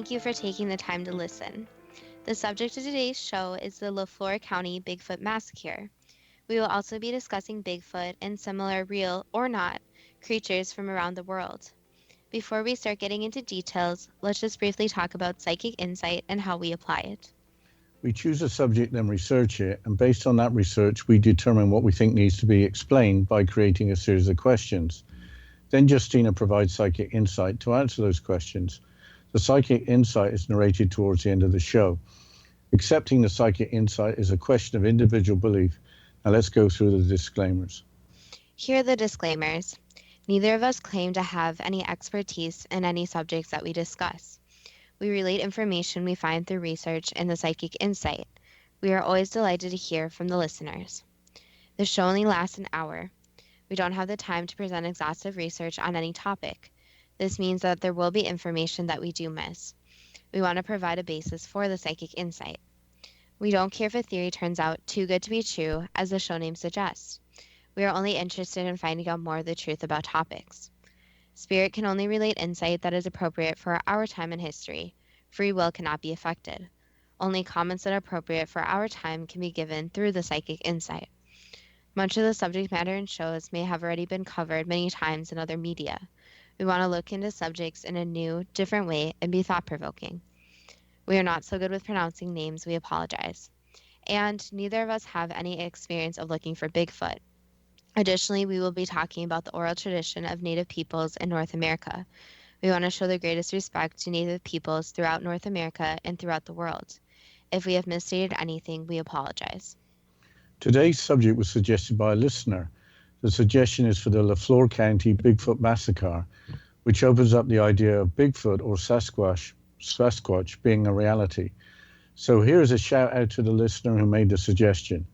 thank you for taking the time to listen. The subject of today's show is the Leflore County Bigfoot Massacre. We will also be discussing Bigfoot and similar real or not creatures from around the world. Before we start getting into details, let's just briefly talk about psychic insight and how we apply it. We choose a subject, then research it, and based on that research, we determine what we think needs to be explained by creating a series of questions. Then Justina provides psychic insight to answer those questions. The psychic insight is narrated towards the end of the show. Accepting the psychic insight is a question of individual belief. Now let's go through the disclaimers. Here are the disclaimers. Neither of us claim to have any expertise in any subjects that we discuss. We relate information we find through research and the psychic insight. We are always delighted to hear from the listeners. The show only lasts an hour. We don't have the time to present exhaustive research on any topic. This means that there will be information that we do miss. We want to provide a basis for the psychic insight. We don't care if a theory turns out too good to be true, as the show name suggests. We are only interested in finding out more of the truth about topics. Spirit can only relate insight that is appropriate for our time and history. Free will cannot be affected. Only comments that are appropriate for our time can be given through the psychic insight. Much of the subject matter in shows may have already been covered many times in other media. We want to look into subjects in a new, different way and be thought-provoking. We are not so good with pronouncing names, we apologize. And neither of us have any experience of looking for Bigfoot. Additionally, we will be talking about the oral tradition of Native peoples in North America. We want to show the greatest respect to Native peoples throughout North America and throughout the world. If we have misstated anything, we apologize. Today's subject was suggested by a listener. The suggestion is for the Leflore County Bigfoot Massacre, which opens up the idea of Bigfoot or Sasquatch being a reality. So here is a shout out to the listener who made the suggestion.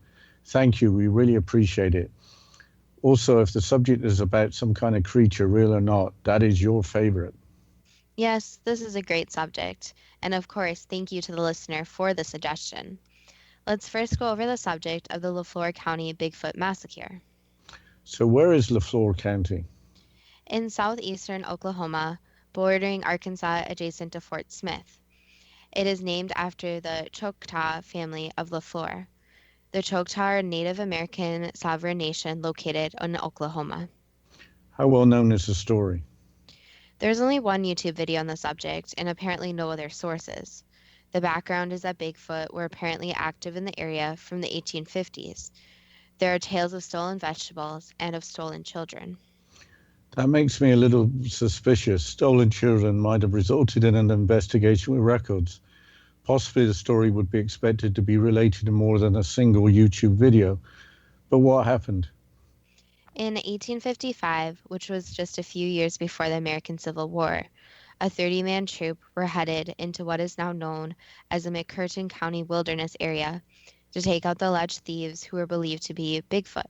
Thank you, we really appreciate it. Also, if the subject is about some kind of creature, real or not, that is your favorite. Yes, this is a great subject. And of course, thank you to the listener for the suggestion. Let's first go over the subject of the Leflore County Bigfoot Massacre. So where is Leflore County? In southeastern Oklahoma, bordering Arkansas adjacent to Fort Smith. It is named after the Choctaw family of Leflore. The Choctaw are a Native American sovereign nation located in Oklahoma. How well known is the story? There's only one YouTube video on the subject and apparently no other sources. The background is that Bigfoot were apparently active in the area from the 1850s. There are tales of stolen vegetables and of stolen children. That makes me a little suspicious. Stolen children might have resulted in an investigation with records. Possibly the story would be expected to be related to more than a single YouTube video. But what happened? In 1855, which was just a few years before the American Civil War, a 30-man troop were headed into what is now known as the McCurtain County Wilderness area to take out the alleged thieves who were believed to be Bigfoot.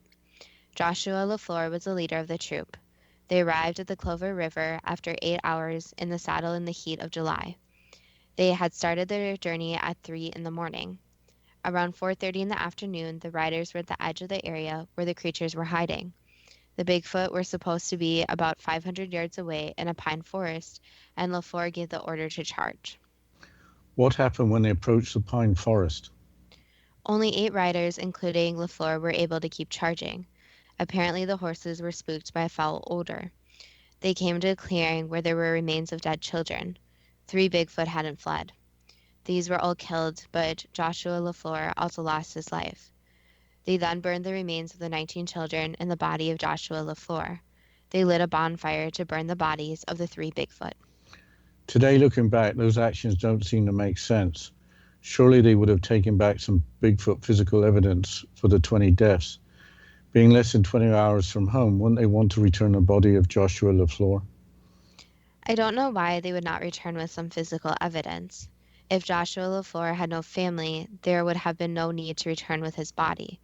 Joshua Leflore was the leader of the troop. They arrived at the Clover River after 8 hours in the saddle in the heat of July. They had started their journey at 3 in the morning. Around 4:30 in the afternoon, the riders were at the edge of the area where the creatures were hiding. The Bigfoot were supposed to be about 500 yards away in a pine forest, and Leflore gave the order to charge. What happened when they approached the pine forest? Only 8 riders, including Leflore, were able to keep charging. Apparently, the horses were spooked by a foul odor. They came to a clearing where there were remains of dead children. 3 Bigfoot hadn't fled. These were all killed, but Joshua Leflore also lost his life. They then burned the remains of the 19 children and the body of Joshua Leflore. They lit a bonfire to burn the bodies of the 3 Bigfoot. Today, looking back, those actions don't seem to make sense. Surely they would have taken back some Bigfoot physical evidence for the 20 deaths. Being less than 20 hours from home, wouldn't they want to return the body of Joshua Leflore? I don't know why they would not return with some physical evidence. If Joshua Leflore had no family, there would have been no need to return with his body.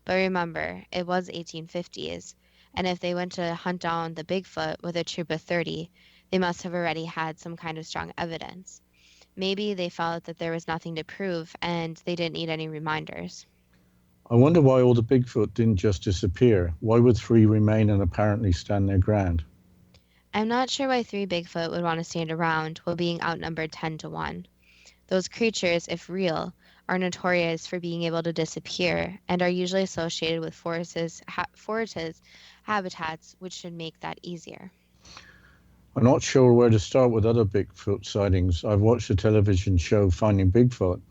But remember, it was 1850s, and if they went to hunt down the Bigfoot with a troop of 30, they must have already had some kind of strong evidence. Maybe they felt that there was nothing to prove and they didn't need any reminders. I wonder why all the Bigfoot didn't just disappear. Why would 3 remain and apparently stand their ground? I'm not sure why three Bigfoot would want to stand around while being outnumbered 10 to 1. Those creatures, if real, are notorious for being able to disappear and are usually associated with forests, habitats, which should make that easier. I'm not sure where to start with other Bigfoot sightings. I've watched the television show Finding Bigfoot.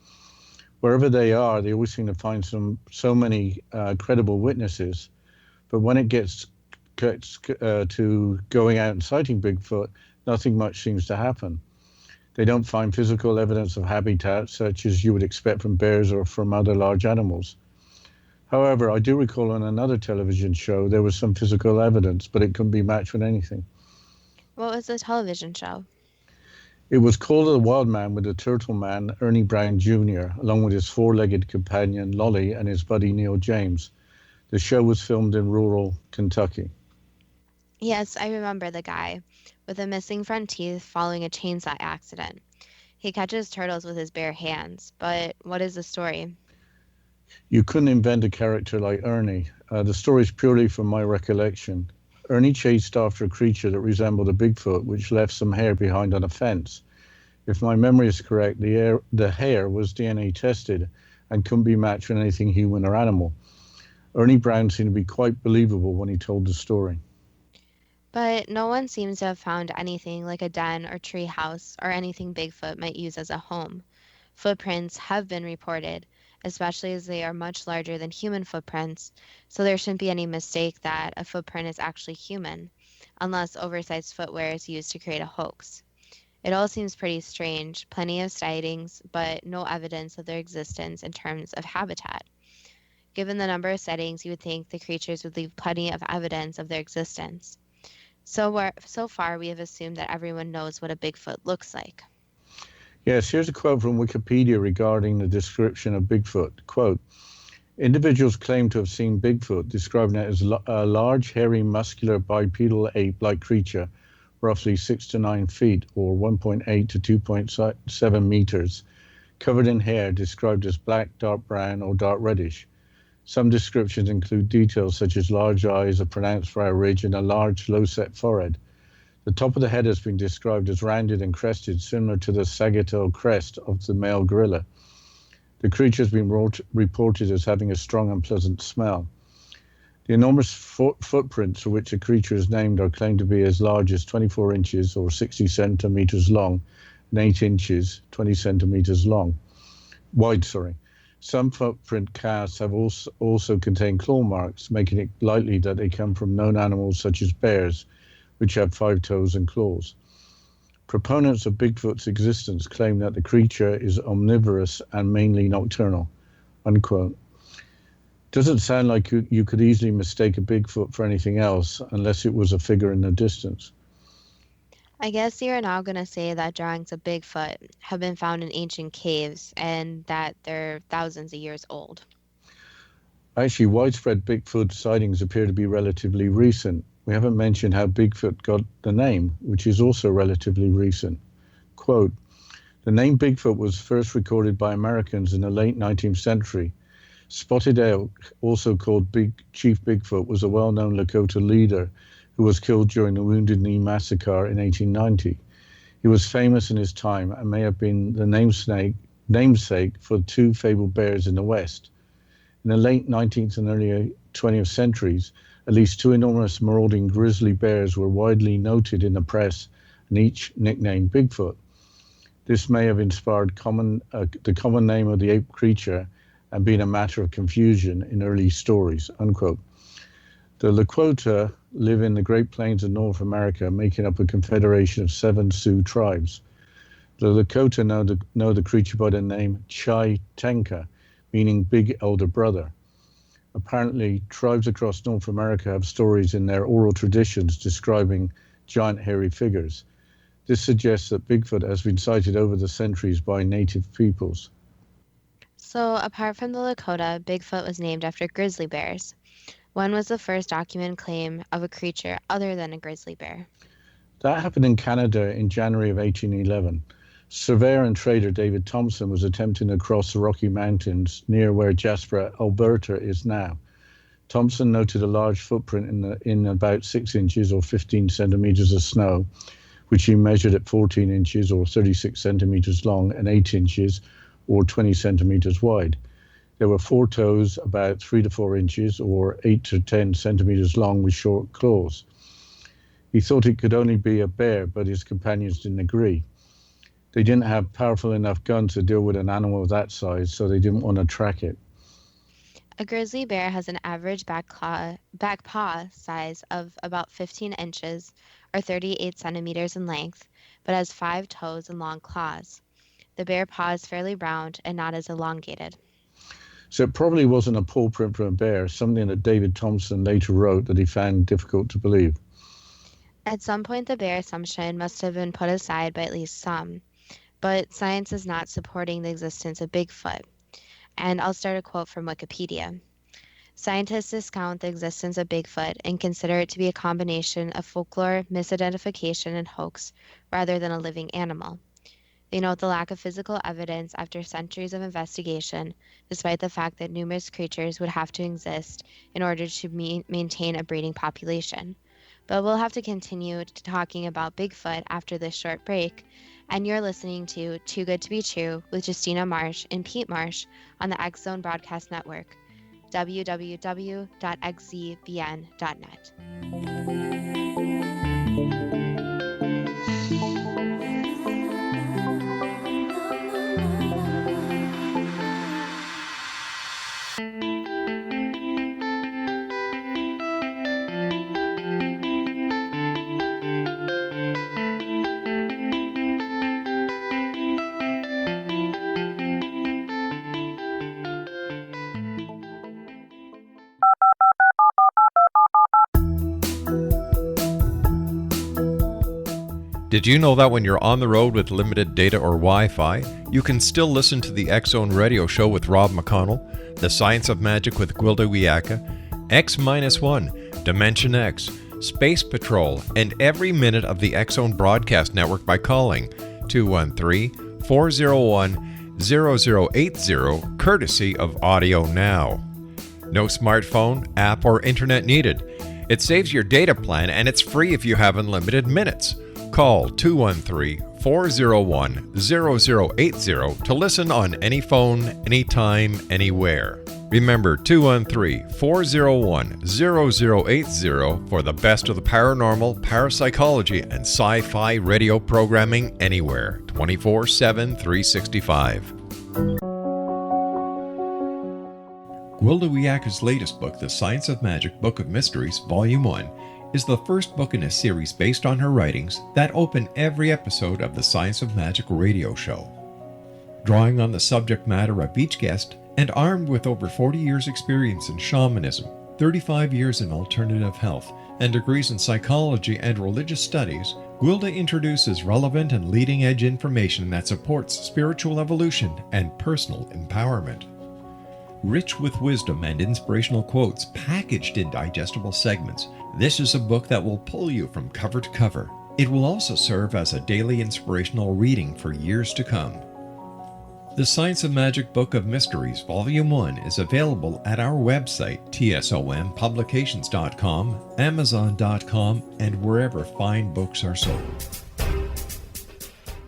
Wherever they are, they always seem to find so many credible witnesses. But when it gets to going out and sighting Bigfoot, nothing much seems to happen. They don't find physical evidence of habitat, such as you would expect from bears or from other large animals. However, I do recall on another television show there was some physical evidence, but it couldn't be matched with anything. What was the television show? It was called The Wild Man with the Turtle Man, Ernie Brown Jr., along with his four-legged companion, Lolly, and his buddy, Neil James. The show was filmed in rural Kentucky. Yes, I remember the guy with the missing front teeth following a chainsaw accident. He catches turtles with his bare hands, but what is the story? You couldn't invent a character like Ernie. The story is purely from my recollection. Ernie chased after a creature that resembled a Bigfoot, which left some hair behind on a fence. If my memory is correct, the hair was DNA tested and couldn't be matched with anything human or animal. Ernie Brown seemed to be quite believable when he told the story. But no one seems to have found anything like a den or tree house or anything Bigfoot might use as a home. Footprints have been reported, especially as they are much larger than human footprints, so there shouldn't be any mistake that a footprint is actually human, unless oversized footwear is used to create a hoax. It all seems pretty strange, plenty of sightings, but no evidence of their existence in terms of habitat. Given the number of sightings, you would think the creatures would leave plenty of evidence of their existence. So far, we have assumed that everyone knows what a Bigfoot looks like. Yes, here's a quote from Wikipedia regarding the description of Bigfoot. Quote, individuals claim to have seen Bigfoot, describing it as a large, hairy, muscular, bipedal ape-like creature, roughly 6 to 9 feet, or 1.8 to 2.7 meters, covered in hair, described as black, dark brown, or dark reddish. Some descriptions include details such as large eyes, a pronounced brow ridge, and a large, low-set forehead. The top of the head has been described as rounded and crested, similar to the sagittal crest of the male gorilla. The creature has been reported as having a strong and pleasant smell. The enormous footprints for which the creature is named are claimed to be as large as 24 inches or 60 centimeters long and 8 inches, 20 centimeters wide. Some footprint casts have also contained claw marks, making it likely that they come from known animals such as bears, which have 5 toes and claws. Proponents of Bigfoot's existence claim that the creature is omnivorous and mainly nocturnal, unquote. Doesn't sound like you could easily mistake a Bigfoot for anything else unless it was a figure in the distance. I guess you're now going to say that drawings of Bigfoot have been found in ancient caves and that they're thousands of years old. Actually, widespread Bigfoot sightings appear to be relatively recent. We haven't mentioned how Bigfoot got the name, which is also relatively recent. Quote, the name Bigfoot was first recorded by Americans in the late 19th century. Spotted Elk, also called Chief Bigfoot, was a well-known Lakota leader who was killed during the Wounded Knee Massacre in 1890. He was famous in his time and may have been the namesake for 2 fabled bears in the West. In the late 19th and early 20th centuries, at least 2 enormous marauding grizzly bears were widely noted in the press and each nicknamed Bigfoot. This may have inspired the common name of the ape creature and been a matter of confusion in early stories, unquote. The Lakota live in the Great Plains of North America, making up a confederation of 7 Sioux tribes. The Lakota know the creature by the name Chai Tenka, meaning big elder brother. Apparently, tribes across North America have stories in their oral traditions describing giant hairy figures. This suggests that Bigfoot has been sighted over the centuries by native peoples. So, apart from the Lakota, Bigfoot was named after grizzly bears. When was the first documented claim of a creature other than a grizzly bear? That happened in Canada in January of 1811. Surveyor and trader David Thompson was attempting to cross the Rocky Mountains near where Jasper, Alberta is now. Thompson noted a large footprint in about 6 inches or 15 centimeters of snow, which he measured at 14 inches or 36 centimeters long and 8 inches or 20 centimeters wide. There were 4 toes about 3 to 4 inches or 8 to 10 centimeters long with short claws. He thought it could only be a bear, but his companions didn't agree. They didn't have powerful enough guns to deal with an animal of that size, so they didn't want to track it. A grizzly bear has an average back paw size of about 15 inches or 38 centimeters in length, but has 5 toes and long claws. The bear paw is fairly round and not as elongated. So it probably wasn't a paw print from a bear, something that David Thompson later wrote that he found difficult to believe. At some point, the bear assumption must have been put aside by at least some, but science is not supporting the existence of Bigfoot. And I'll start a quote from Wikipedia. Scientists discount the existence of Bigfoot and consider it to be a combination of folklore, misidentification, and hoax rather than a living animal. They note the lack of physical evidence after centuries of investigation, despite the fact that numerous creatures would have to exist in order to maintain a breeding population. But we'll have to continue talking about Bigfoot after this short break. And you're listening to Too Good to Be True with Justina Marsh and Pete Marsh on the X Zone Broadcast Network, www.xzbn.net. Did you know that when you're on the road with limited data or Wi-Fi, you can still listen to the X Zone Radio Show with Rob McConnell, The Science of Magic with Gwilda Wiyaka, X-1, Dimension X, Space Patrol, and every minute of the X Zone Broadcast Network by calling 213-401-0080, courtesy of Audio Now. No smartphone, app, or internet needed. It saves your data plan and it's free if you have unlimited minutes. Call 213-401-0080 to listen on any phone, anytime, anywhere. Remember 213-401-0080 for the best of the paranormal, parapsychology, and sci-fi radio programming anywhere, 24/7, 365. Gwilda Wiyaka's latest book, The Science of Magic, Book of Mysteries, Volume 1, is the first book in a series based on her writings that open every episode of the Science of Magic radio show. Drawing on the subject matter of each guest, and armed with over 40 years' experience in shamanism, 35 years in alternative health, and degrees in psychology and religious studies, Gwilda introduces relevant and leading-edge information that supports spiritual evolution and personal empowerment. Rich with wisdom and inspirational quotes packaged in digestible segments, this is a book that will pull you from cover to cover. It will also serve as a daily inspirational reading for years to come. The Science of Magic Book of Mysteries, Volume 1 is available at our website, tsompublications.com, amazon.com, and wherever fine books are sold.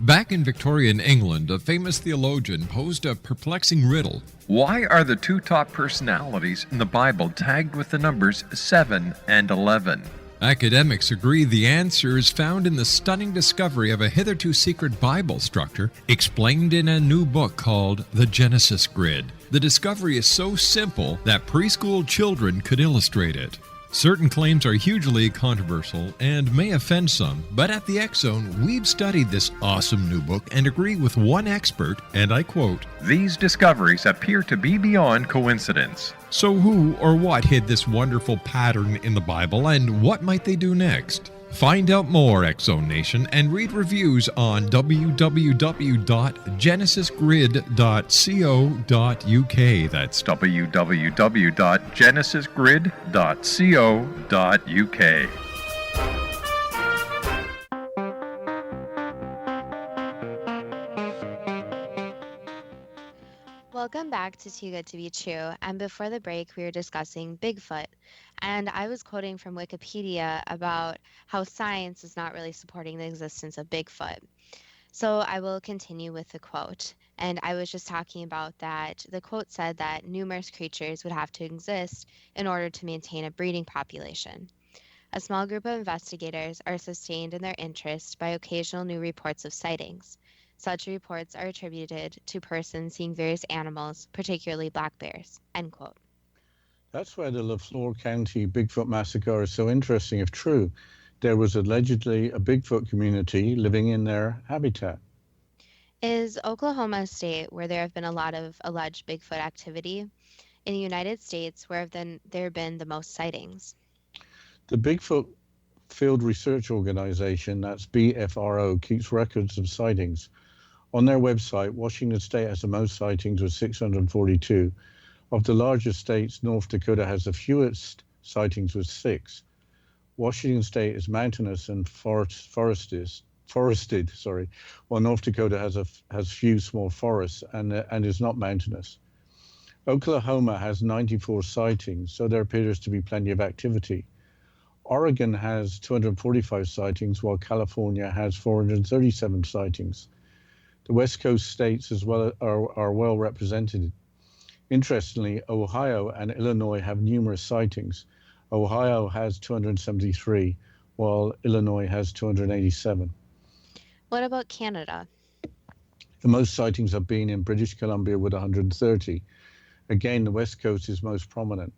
Back in Victorian England, a famous theologian posed a perplexing riddle. Why are the two top personalities in the Bible tagged with the numbers 7 and 11? Academics agree the answer is found in the stunning discovery of a hitherto secret Bible structure explained in a new book called The Genesis Grid. The discovery is so simple that preschool children could illustrate it. Certain claims are hugely controversial and may offend some, but at the X Zone, we've studied this awesome new book and agree with one expert, and I quote, "These discoveries appear to be beyond coincidence." So who or what hid this wonderful pattern in the Bible, and what might they do next? Find out more, X Zone Nation, and read reviews on www.genesisgrid.co.uk. That's www.genesisgrid.co.uk. Welcome back to Too Good to Be True, and before the break, we were discussing Bigfoot. And I was quoting from Wikipedia about how science is not really supporting the existence of Bigfoot. So I will continue with the quote. And I was just talking about that. The quote said that numerous creatures would have to exist in order to maintain a breeding population. A small group of investigators are sustained in their interest by occasional new reports of sightings. Such reports are attributed to persons seeing various animals, particularly black bears. End quote. That's why the LaFleur County Bigfoot massacre is so interesting if true. There was allegedly a Bigfoot community living in their habitat. Is Oklahoma a state where there have been a lot of alleged Bigfoot activity? In the United States, where have there been the most sightings? The Bigfoot Field Research Organization, that's BFRO, keeps records of sightings. On their website, Washington State has the most sightings with 642. Of the largest states, North Dakota has the fewest sightings with 6. Washington State is mountainous and forested, while North Dakota has few small forests and is not mountainous. Oklahoma has 94 sightings, so there appears to be plenty of activity. Oregon has 245 sightings, while California has 437 sightings. The West Coast states as well are well represented. Interestingly, Ohio and Illinois have numerous sightings. Ohio has 273, while Illinois has 287. What about Canada? The most sightings have been in British Columbia with 130. Again, the West Coast is most prominent.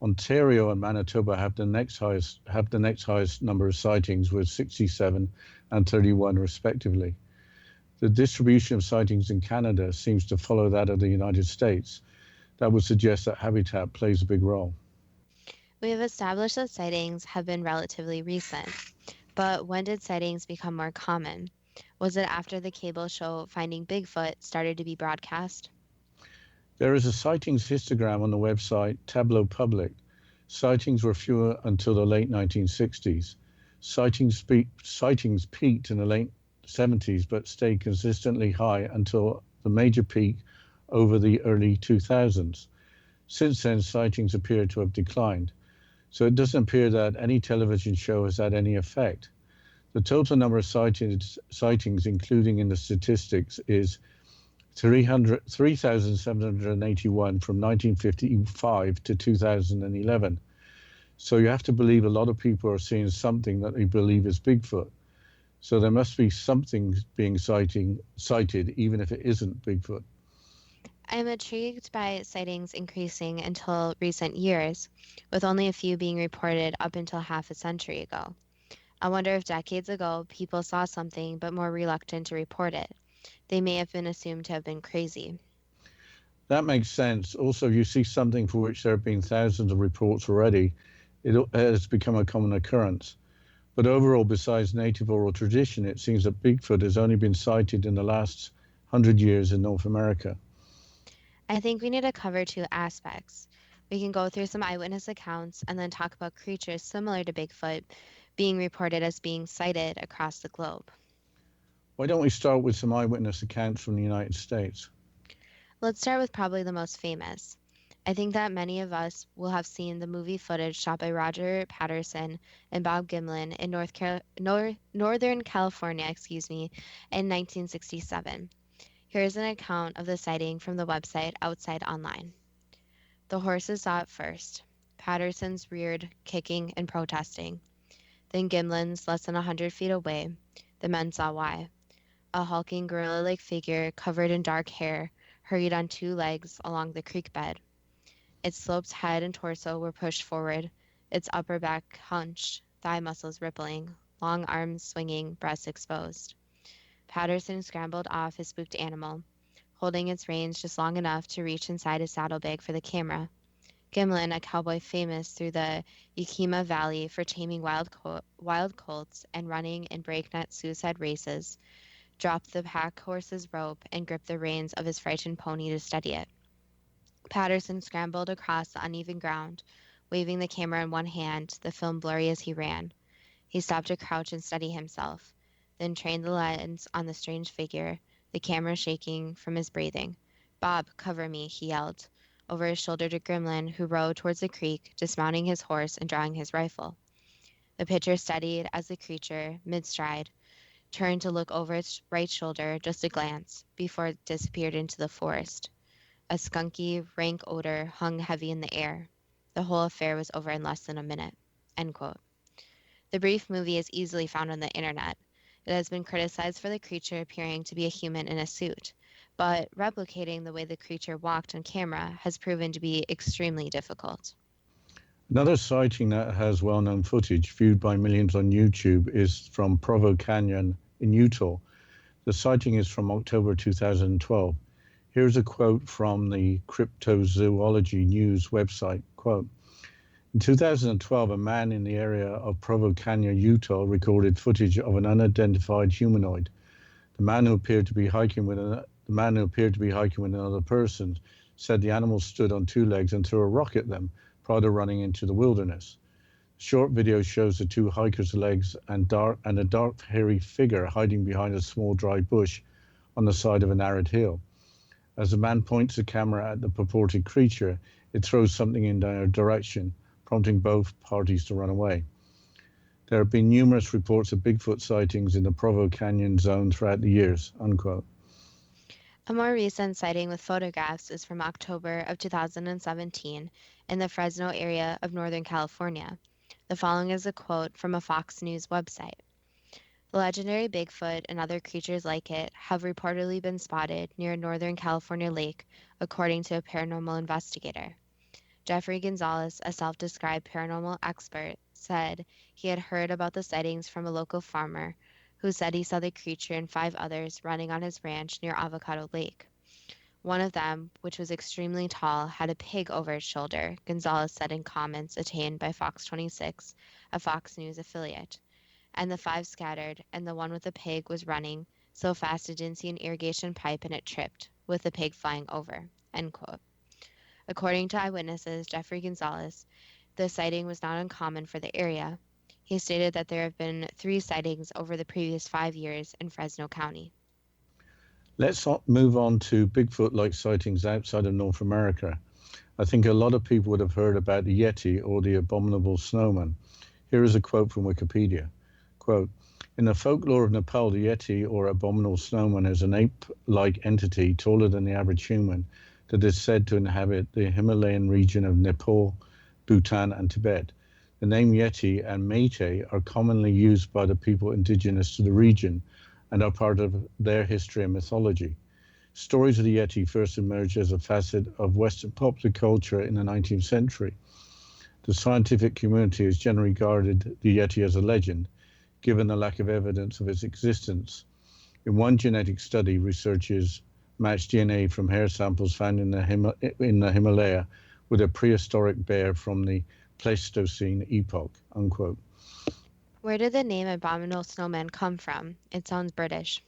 Ontario and Manitoba have the next highest number of sightings with 67 and 31 respectively. The distribution of sightings in Canada seems to follow that of the United States. That would suggest that habitat plays a big role. We have established that sightings have been relatively recent, but when did sightings become more common? Was it after the cable show Finding Bigfoot started to be broadcast? There is a sightings histogram on the website Tableau Public. Sightings were fewer until the late 1960s. Sightings peaked in the late 70s but stayed consistently high until the major peak over the early 2000s. Since then, sightings appear to have declined. So it doesn't appear that any television show has had any effect. The total number of sightings, including in the statistics, is 3,781 from 1955 to 2011. So you have to believe a lot of people are seeing something that they believe is Bigfoot. So there must be something being cited, even if it isn't Bigfoot. I'm intrigued by sightings increasing until recent years, with only a few being reported up until half a century ago. I wonder if decades ago people saw something but more reluctant to report it. They may have been assumed to have been crazy. That makes sense. Also, if you see something for which there have been thousands of reports already, it has become a common occurrence. But overall, besides native oral tradition, it seems that Bigfoot has only been sighted in the last 100 years in North America. I think we need to cover two aspects. We can go through some eyewitness accounts and then talk about creatures similar to Bigfoot being reported as being sighted across the globe. Why don't we start with some eyewitness accounts from the United States? Let's start with probably the most famous. I think that many of us will have seen the movie footage shot by Roger Patterson and Bob Gimlin in Northern California, in 1967. Here's an account of the sighting from the website Outside Online. The horses saw it first. Patterson's reared, kicking and protesting. Then Gimlin's less than 100 feet away. The men saw why. A hulking gorilla-like figure covered in dark hair hurried on 2 legs along the creek bed. Its sloped head and torso were pushed forward, its upper back hunched, thigh muscles rippling, long arms swinging, breasts exposed. Patterson scrambled off his spooked animal, holding its reins just long enough to reach inside his saddlebag for the camera. Gimlin, a cowboy famous through the Yakima Valley for taming wild colts and running in breakneck suicide races, dropped the pack horse's rope and gripped the reins of his frightened pony to steady it. Patterson scrambled across the uneven ground, waving the camera in one hand, the film blurry as he ran. He stopped to crouch and steady himself, then trained the lens on the strange figure, the camera shaking from his breathing. "Bob, cover me," he yelled, over his shoulder to Grimlin, who rode towards the creek, dismounting his horse and drawing his rifle. The pitcher steadied as the creature, mid-stride, turned to look over its right shoulder just a glance before it disappeared into the forest. A skunky, rank odor hung heavy in the air. The whole affair was over in less than a minute. End quote. The brief movie is easily found on the internet. It has been criticized for the creature appearing to be a human in a suit, but replicating the way the creature walked on camera has proven to be extremely difficult. Another sighting that has well-known footage viewed by millions on YouTube is from Provo Canyon in Utah. The sighting is from October 2012. Here's a quote from the Cryptozoology News website. Quote, in 2012, a man in the area of Provo Canyon, Utah, recorded footage of an unidentified humanoid. The man who appeared to be hiking with another person said the animal stood on two legs and threw a rock at them prior to running into the wilderness. The short video shows the two hikers' legs and a dark, hairy figure hiding behind a small dry bush on the side of an arid hill. As the man points the camera at the purported creature, it throws something in their direction, prompting both parties to run away. There have been numerous reports of Bigfoot sightings in the Provo Canyon zone throughout the years, unquote. A more recent sighting with photographs is from October of 2017 in the Fresno area of Northern California. The following is a quote from a Fox News website. The legendary Bigfoot and other creatures like it have reportedly been spotted near a Northern California lake, according to a paranormal investigator. Jeffrey Gonzalez, a self-described paranormal expert, said he had heard about the sightings from a local farmer who said he saw the creature and 5 others running on his ranch near Avocado Lake. One of them, which was extremely tall, had a pig over its shoulder, Gonzalez said in comments obtained by Fox 26, a Fox News affiliate. And the 5 scattered, and the one with the pig was running so fast it didn't see an irrigation pipe and it tripped, with the pig flying over. End quote. According to eyewitnesses Jeffrey Gonzalez, the sighting was not uncommon for the area. He stated that there have been 3 sightings over the previous 5 years in Fresno County. Let's move on to Bigfoot-like sightings outside of North America. I think a lot of people would have heard about the Yeti or the abominable snowman. Here is a quote from Wikipedia. Quote, in the folklore of Nepal, the Yeti or abominable snowman is an ape-like entity taller than the average human that is said to inhabit the Himalayan region of Nepal, Bhutan, and Tibet. The name Yeti and Métis are commonly used by the people indigenous to the region and are part of their history and mythology. Stories of the Yeti first emerged as a facet of Western popular culture in the 19th century. The scientific community has generally regarded the Yeti as a legend, given the lack of evidence of its existence. In one genetic study, researchers matched DNA from hair samples found in the Himalaya with a prehistoric bear from the Pleistocene epoch, unquote. Where did the name Abominable Snowman come from? It sounds British.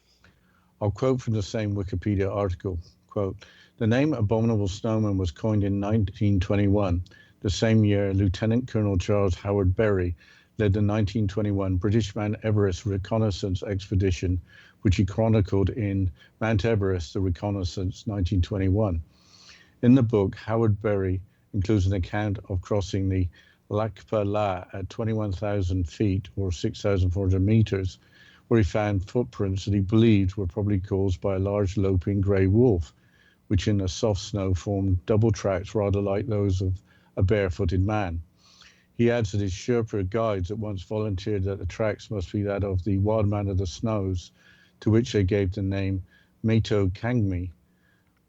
I'll quote from the same Wikipedia article, quote, the name Abominable Snowman was coined in 1921. The same year, Lieutenant Colonel Charles Howard Berry led the 1921 British Mount Everest reconnaissance expedition, which he chronicled in Mount Everest, the Reconnaissance, 1921. In the book, Howard Berry includes an account of crossing the Lakpa La at 21,000 feet or 6,400 meters, where he found footprints that he believed were probably caused by a large loping grey wolf, which in the soft snow formed double tracks rather like those of a barefooted man. He adds that his Sherpa guides at once volunteered that the tracks must be that of the wild man of the snows, to which they gave the name Meto Kangmi.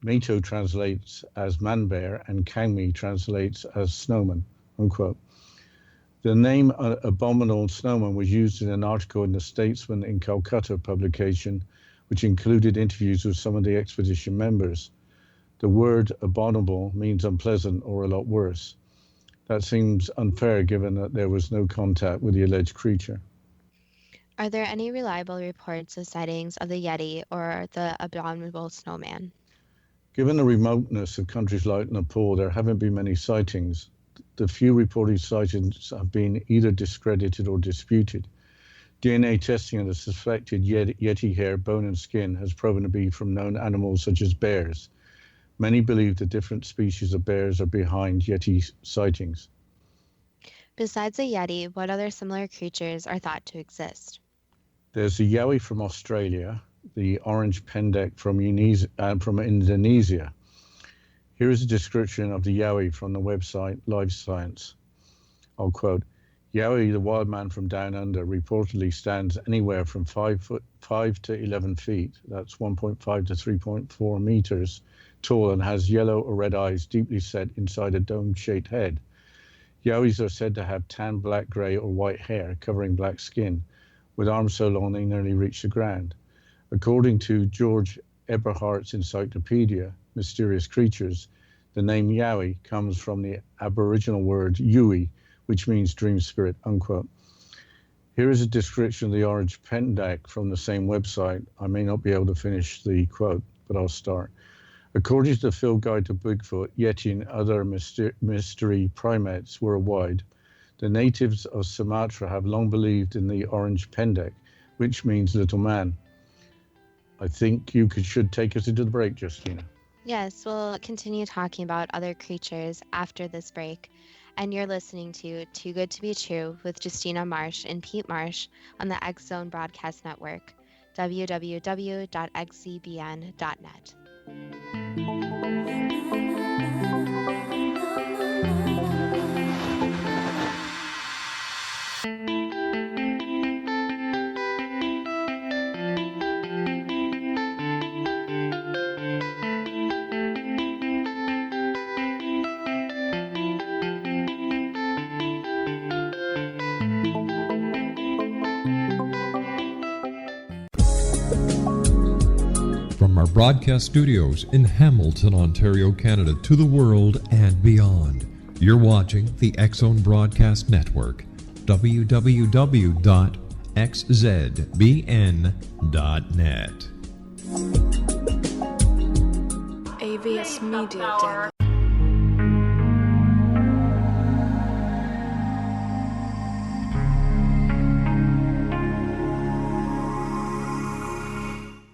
Meto translates as man bear and Kangmi translates as snowman, unquote. The name Abominable Snowman was used in an article in the Statesman in Calcutta publication, which included interviews with some of the expedition members. The word abominable means unpleasant or a lot worse. That seems unfair given that there was no contact with the alleged creature. Are there any reliable reports of sightings of the Yeti or the Abominable Snowman? Given the remoteness of countries like Nepal, there haven't been many sightings. The few reported sightings have been either discredited or disputed. DNA testing of the suspected Yeti hair, bone, and skin has proven to be from known animals such as bears. Many believe that different species of bears are behind Yeti sightings. Besides the Yeti, what other similar creatures are thought to exist? There's the yowie from Australia, the orange pendek from Indonesia. Here is a description of the yowie from the website Live Science. I'll quote, "Yowie, the wild man from down under, reportedly stands anywhere from 5 to 11 feet, that's 1.5 to 3.4 meters tall, and has yellow or red eyes deeply set inside a dome-shaped head. Yowies are said to have tan, black, gray, or white hair covering black skin, with arms so long they nearly reach the ground. According to George Eberhardt's encyclopedia, Mysterious Creatures, the name Yowie comes from the Aboriginal word Yui, which means dream spirit," unquote. Here is a description of the orange pendek from the same website. I may not be able to finish the quote, but I'll start. "According to the Field Guide to Bigfoot, Yeti, and other mystery primates worldwide, the natives of Sumatra have long believed in the orange pendek, which means little man." I think you should take us into the break, Justina. Yes, we'll continue talking about other creatures after this break. And you're listening to Too Good to Be True with Justina Marsh and Pete Marsh on the X Zone Broadcast Network, www.xzbn.net. From our broadcast studios in Hamilton, Ontario, Canada, to the world and beyond, you're watching the X Zone Broadcast Network, www.xzbn.net. AVS Media Den.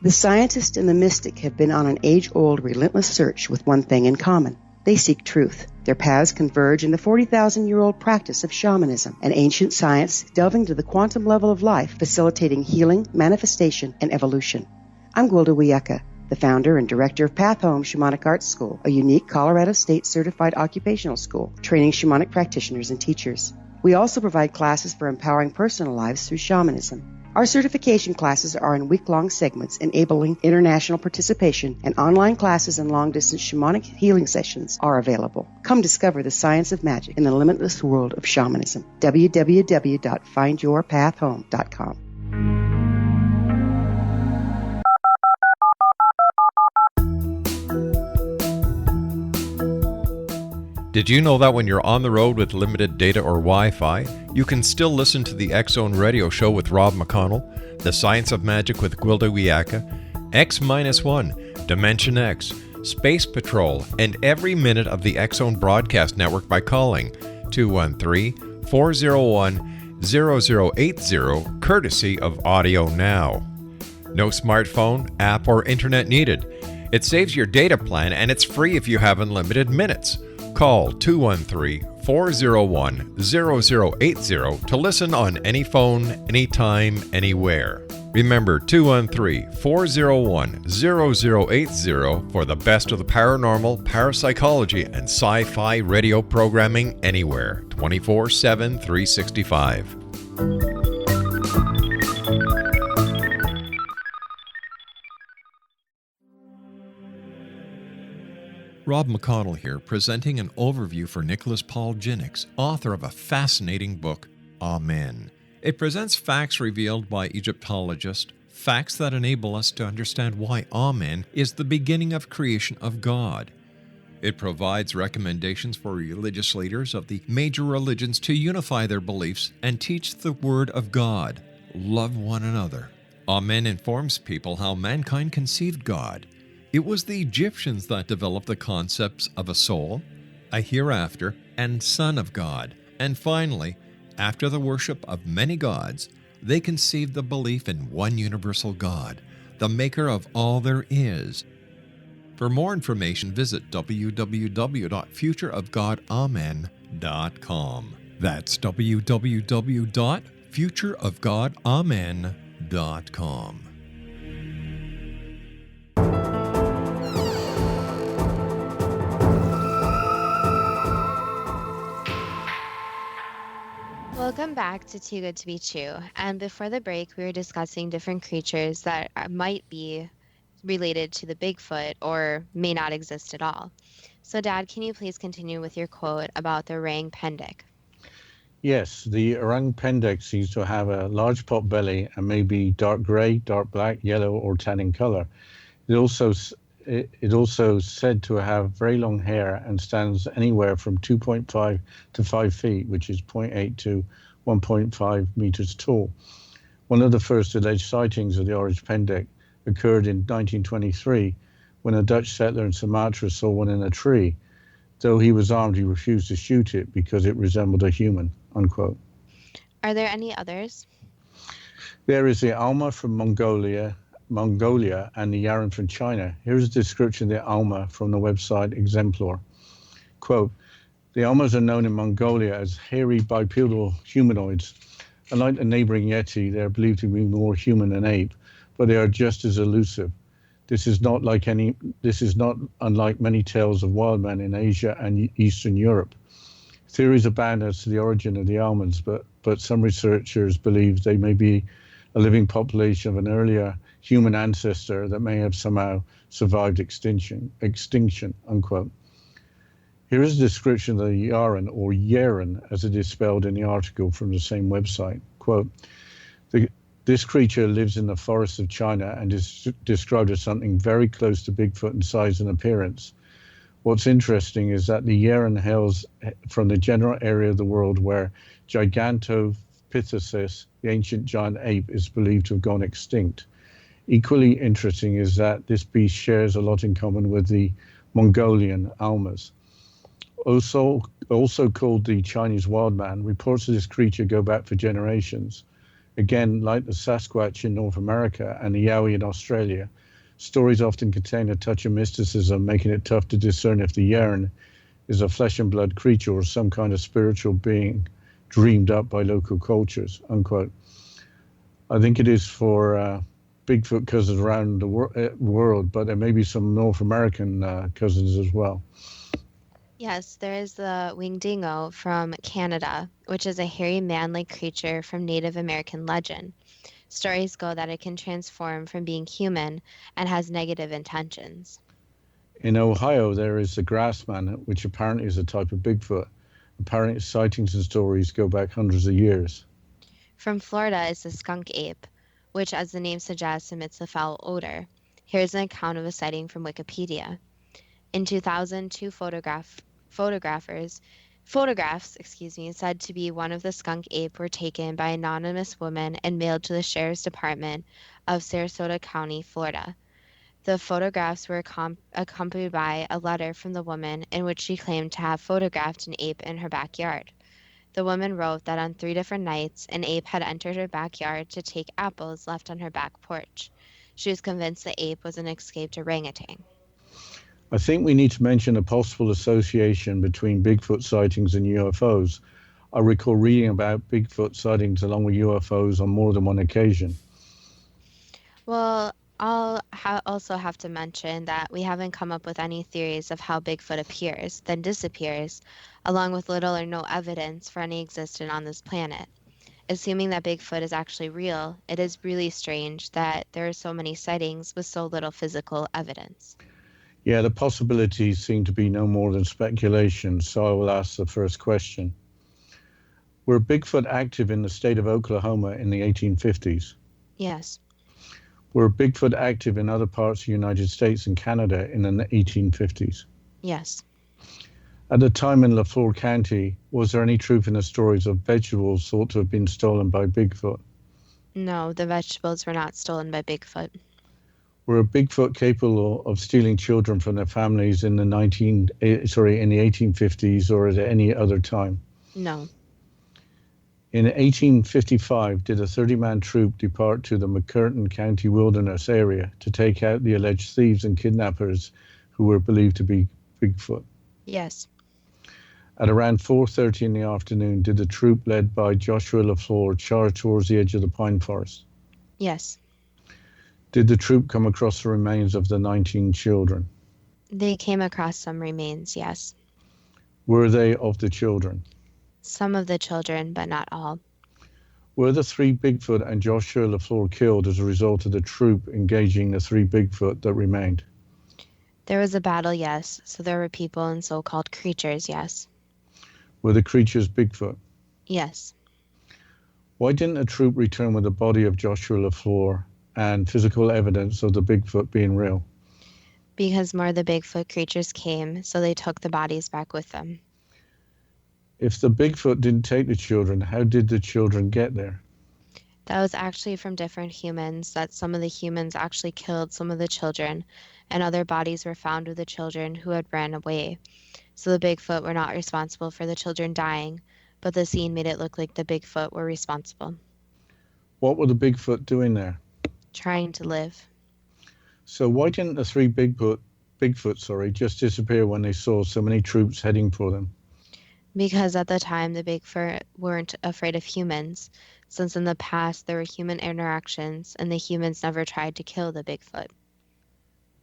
The scientist and the mystic have been on an age-old, relentless search with one thing in common. They seek truth. Their paths converge in the 40,000-year-old practice of shamanism, an ancient science delving to the quantum level of life, facilitating healing, manifestation, and evolution. I'm Gwilda Wiyaka, the founder and director of Path Home Shamanic Arts School, a unique Colorado State certified occupational school training shamanic practitioners and teachers. We also provide classes for empowering personal lives through shamanism. Our certification classes are in week-long segments enabling international participation, and online classes and long-distance shamanic healing sessions are available. Come discover the science of magic in the limitless world of shamanism. www.findyourpathhome.com. Did you know that when you're on the road with limited data or Wi-Fi, you can still listen to the X Zone Radio Show with Rob McConnell, The Science of Magic with Gwilda Wiyaka, X-1, Dimension X, Space Patrol, and every minute of the X Zone Broadcast Network by calling 213-401-0080, courtesy of Audio Now. No smartphone, app, or internet needed. It saves your data plan, and it's free if you have unlimited minutes. Call 213-401-0080 to listen on any phone, anytime, anywhere. Remember 213-401-0080 for the best of the paranormal, parapsychology, and sci-fi radio programming anywhere, 24/7, 365. Rob McConnell here, presenting an overview for Nicholas Paul Jennings, author of a fascinating book, Amen. It presents facts revealed by Egyptologists, facts that enable us to understand why Amen is the beginning of creation of God. It provides recommendations for religious leaders of the major religions to unify their beliefs and teach the Word of God. Love one another. Amen informs people how mankind conceived God. It was the Egyptians that developed the concepts of a soul, a hereafter, and Son of God. And finally, after the worship of many gods, they conceived the belief in one universal God, the maker of all there is. For more information, visit www.futureofgodamen.com. That's www.futureofgodamen.com. Welcome back to Too Good to Be True. And before the break, we were discussing different creatures that might be related to the Bigfoot or may not exist at all. So, Dad, can you please continue with your quote about the orang pendek? Yes, the orang pendek seems to have a large pot belly and may be dark gray, dark black, yellow, or tan in color. It also said to have very long hair and stands anywhere from 2.5 to 5 feet, which is 0.8 to 1.5 meters tall. One of the first alleged sightings of the orange pendek occurred in 1923 when a Dutch settler in Sumatra saw one in a tree. Though he was armed, he refused to shoot it because it resembled a human, unquote. Are there any others? There is the Alma from Mongolia, and the Yaren from China. Here's a description of the Alma from the website Exemplar. Quote, the Almas are known in Mongolia as hairy bipedal humanoids. Unlike the neighboring Yeti, they are believed to be more human than ape, but they are just as elusive. This is not unlike many tales of wild men in Asia and Eastern Europe. Theories abound as to the origin of the almonds, but some researchers believe they may be a living population of an earlier human ancestor that may have somehow survived extinction, unquote. Here is a description of the Yaren, or Yeren, as it is spelled in the article from the same website. Quote, this creature lives in the forests of China and is described as something very close to Bigfoot in size and appearance. What's interesting is that the Yeren hails from the general area of the world where Gigantopithecus, the ancient giant ape, is believed to have gone extinct. Equally interesting is that this beast shares a lot in common with the Mongolian Almas. Also called the Chinese wild man, reports of this creature go back for generations. Again, like the Sasquatch in North America and the Yowie in Australia, stories often contain a touch of mysticism, making it tough to discern if the Yeren is a flesh and blood creature or some kind of spiritual being dreamed up by local cultures, unquote. I think it is for Bigfoot cousins around the world, but there may be some North American cousins as well. Yes, there is the Wingdingo from Canada, which is a hairy man-like creature from Native American legend. Stories go that it can transform from being human and has negative intentions. In Ohio, there is the Grassman, which apparently is a type of Bigfoot. Apparently, sightings and stories go back hundreds of years. From Florida is the skunk ape, which, as the name suggests, emits a foul odor. Here's an account of a sighting from Wikipedia. In 2000, two photographs, said to be one of the skunk ape were taken by an anonymous woman and mailed to the Sheriff's Department of Sarasota County, Florida. The photographs were accompanied by a letter from the woman in which she claimed to have photographed an ape in her backyard. The woman wrote that on 3 different nights, an ape had entered her backyard to take apples left on her back porch. She was convinced the ape was an escaped orangutan. I think we need to mention a possible association between Bigfoot sightings and UFOs. I recall reading about Bigfoot sightings along with UFOs on more than one occasion. Well, I'll also have to mention that we haven't come up with any theories of how Bigfoot appears, then disappears, along with little or no evidence for any existence on this planet. Assuming that Bigfoot is actually real, it is really strange that there are so many sightings with so little physical evidence. Yeah, the possibilities seem to be no more than speculation, so I will ask the first question. Were Bigfoot active in the state of Oklahoma in the 1850s? Yes. Were Bigfoot active in other parts of the United States and Canada in the 1850s? Yes. At the time in Lafleur County, was there any truth in the stories of vegetables thought to have been stolen by Bigfoot? No, the vegetables were not stolen by Bigfoot. Were Bigfoot capable of stealing children from their families in the 1850s or at any other time? No. In 1855, did a 30-man troop depart to the McCurtain County Wilderness area to take out the alleged thieves and kidnappers who who were believed to be Bigfoot? Yes. At around 4:30 in the afternoon, did the troop led by Joshua LaFleur charge towards the edge of the pine forest? Yes. Did the troop come across the remains of the 19 children? They came across some remains, yes. Were they of the children? Some of the children, but not all. Were the 3 Bigfoot and Joshua LaFleur killed as a result of the troop engaging the 3 Bigfoot that remained? There was a battle, yes, so there were people and so-called creatures, yes. Were the creatures Bigfoot? Yes. Why didn't the troop return with the body of Joshua LaFleur and physical evidence of the Bigfoot being real? Because more of the Bigfoot creatures came, so they took the bodies back with them. If the Bigfoot didn't take the children, how did the children get there? That was actually from different humans, that some of the humans actually killed some of the children, and other bodies were found with the children who had ran away. So the Bigfoot were not responsible for the children dying, but the scene made it look like the Bigfoot were responsible. What were the Bigfoot doing there? Trying to live. So why didn't the 3 Bigfoot, just disappear when they saw so many troops heading for them? Because at the time the Bigfoot weren't afraid of humans, since in the past there were human interactions and the humans never tried to kill the Bigfoot.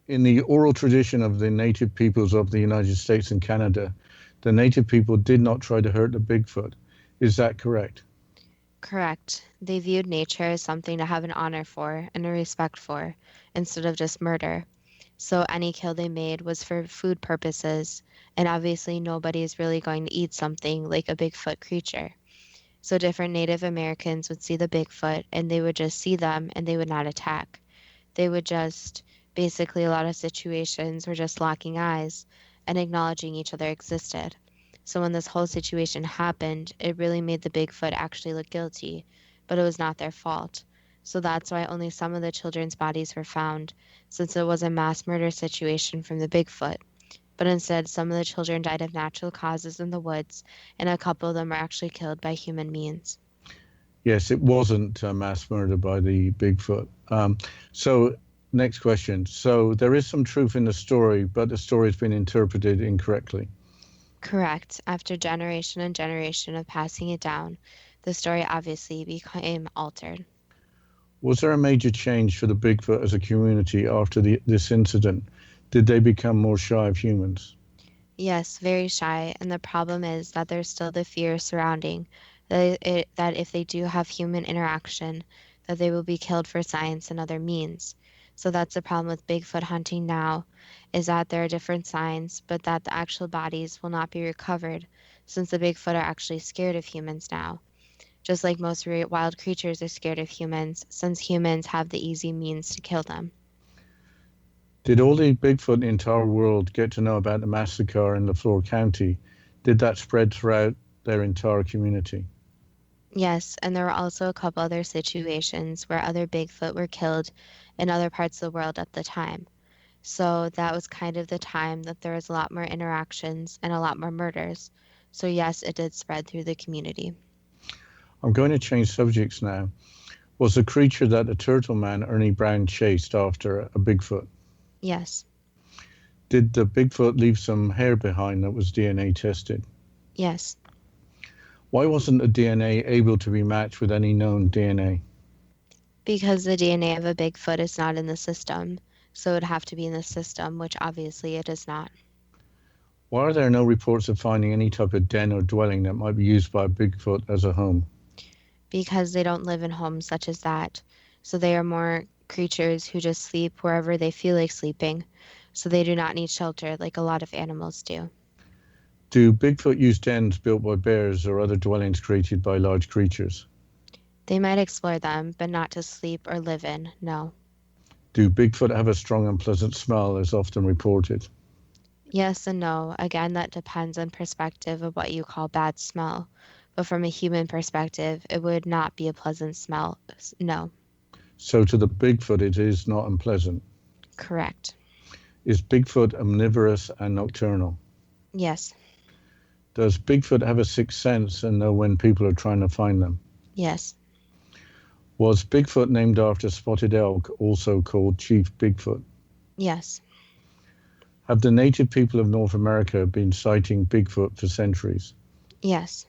In the oral tradition of the native peoples of the United States and Canada, the native people did not try to hurt the Bigfoot. Is that correct? Correct. They viewed nature as something to have an honor for and a respect for, instead of just murder. So any kill they made was for food purposes, and obviously nobody is really going to eat something like a Bigfoot creature. So different Native Americans would see the Bigfoot and they would just see them and they would not attack. They would just, basically a lot of situations were just locking eyes and acknowledging each other existed. So when this whole situation happened, it really made the Bigfoot actually look guilty, but it was not their fault. So that's why only some of the children's bodies were found, since it was a mass murder situation from the Bigfoot. But instead, some of the children died of natural causes in the woods, and a couple of them were actually killed by human means. Yes, it wasn't a mass murder by the Bigfoot. So next question. So there is some truth in the story, but the story has been interpreted incorrectly. Correct. After generation and generation of passing it down, the story obviously became altered. Was there a major change for the Bigfoot as a community after this incident? Did they become more shy of humans? Yes, very shy, and the problem is that there's still the fear surrounding that if they do have human interaction, that they will be killed for science and other means. So that's the problem with Bigfoot hunting now, is that there are different signs, but that the actual bodies will not be recovered, since the Bigfoot are actually scared of humans now. Just like most wild creatures are scared of humans, since humans have the easy means to kill them. Did all the Bigfoot in the entire world get to know about the massacre in LaFleur County? Did that spread throughout their entire community? Yes, and there were also a couple other situations where other Bigfoot were killed in other parts of the world at the time. So that was kind of the time that there was a lot more interactions and a lot more murders. So yes, it did spread through the community. I'm going to change subjects now. Was the creature that the turtle man Ernie Brown chased after a Bigfoot? Yes. Did the Bigfoot leave some hair behind that was DNA tested? Yes. Why wasn't the DNA able to be matched with any known DNA? Because the DNA of a Bigfoot is not in the system, so it would have to be in the system, which obviously it is not. Why are there no reports of finding any type of den or dwelling that might be used by a Bigfoot as a home? Because they don't live in homes such as that. So they are more creatures who just sleep wherever they feel like sleeping. So they do not need shelter like a lot of animals do. Do Bigfoot use dens built by bears or other dwellings created by large creatures? They might explore them, but not to sleep or live in, no. Do Bigfoot have a strong and pleasant smell as often reported? Yes and no. Again, that depends on perspective of what you call bad smell. But from a human perspective, it would not be a pleasant smell, no. So to the Bigfoot, it is not unpleasant. Correct. Is Bigfoot omnivorous and nocturnal? Yes. Does Bigfoot have a sixth sense and know when people are trying to find them? Yes. Was Bigfoot named after spotted elk, also called Chief Bigfoot? Yes. Have the native people of North America been sighting Bigfoot for centuries? Yes.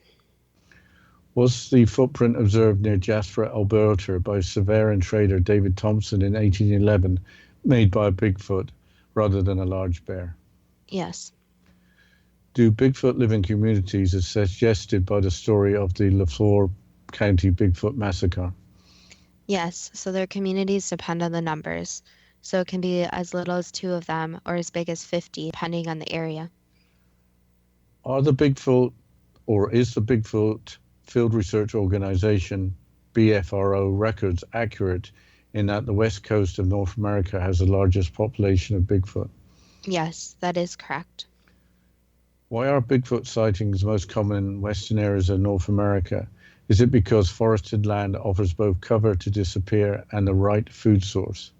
Was the footprint observed near Jasper, Alberta by surveyor and trader David Thompson in 1811 made by a Bigfoot rather than a large bear? Yes. Do Bigfoot live in communities as suggested by the story of the Lafleur County Bigfoot massacre? Yes, so their communities depend on the numbers. So it can be as little as 2 of them or as big as 50, depending on the area. Are the Bigfoot, or is the Bigfoot Field Research Organization, BFRO, records accurate in that the west coast of North America has the largest population of Bigfoot? Yes, that is correct. Why are Bigfoot sightings most common in western areas of North America? Is it because forested land offers both cover to disappear and the right food source?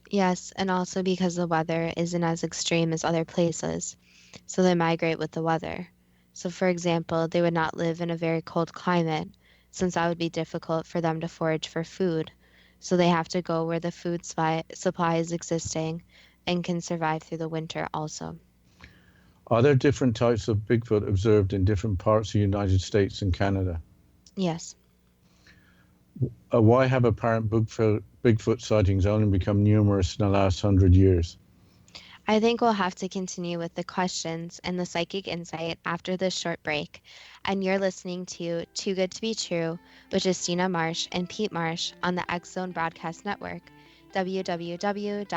Yes, and also because the weather isn't as extreme as other places, so they migrate with the weather. So for example, they would not live in a very cold climate, since that would be difficult for them to forage for food. So they have to go where the food supply is existing and can survive through the winter also. Are there different types of Bigfoot observed in different parts of the United States and Canada? Yes. Why have apparent Bigfoot sightings only become numerous in the last 100 years? I think we'll have to continue with the questions and the psychic insight after this short break. And you're listening to Too Good to Be True with Justina Marsh and Pete Marsh on the X Zone Broadcast Network, www.xzbn.net.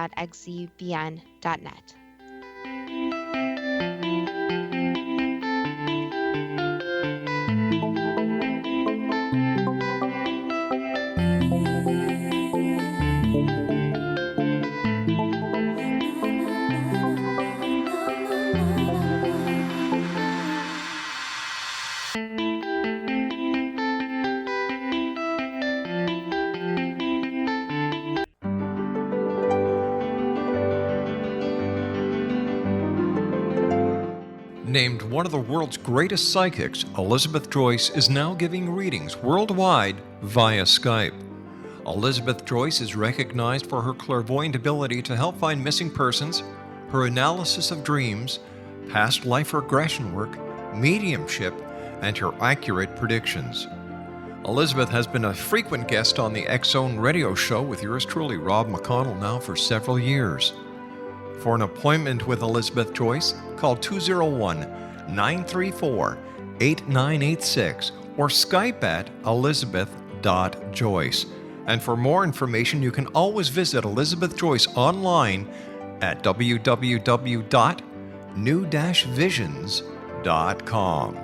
Named one of the world's greatest psychics, Elizabeth Joyce is now giving readings worldwide via Skype. Elizabeth Joyce is recognized for her clairvoyant ability to help find missing persons, her analysis of dreams, past life regression work, mediumship, and her accurate predictions. Elizabeth has been a frequent guest on the X Zone radio show with yours truly, Rob McConnell, now for several years. For an appointment with Elizabeth Joyce, call 201-934-8986 or Skype at elizabeth.joyce. And for more information, you can always visit Elizabeth Joyce online at www.new-visions.com.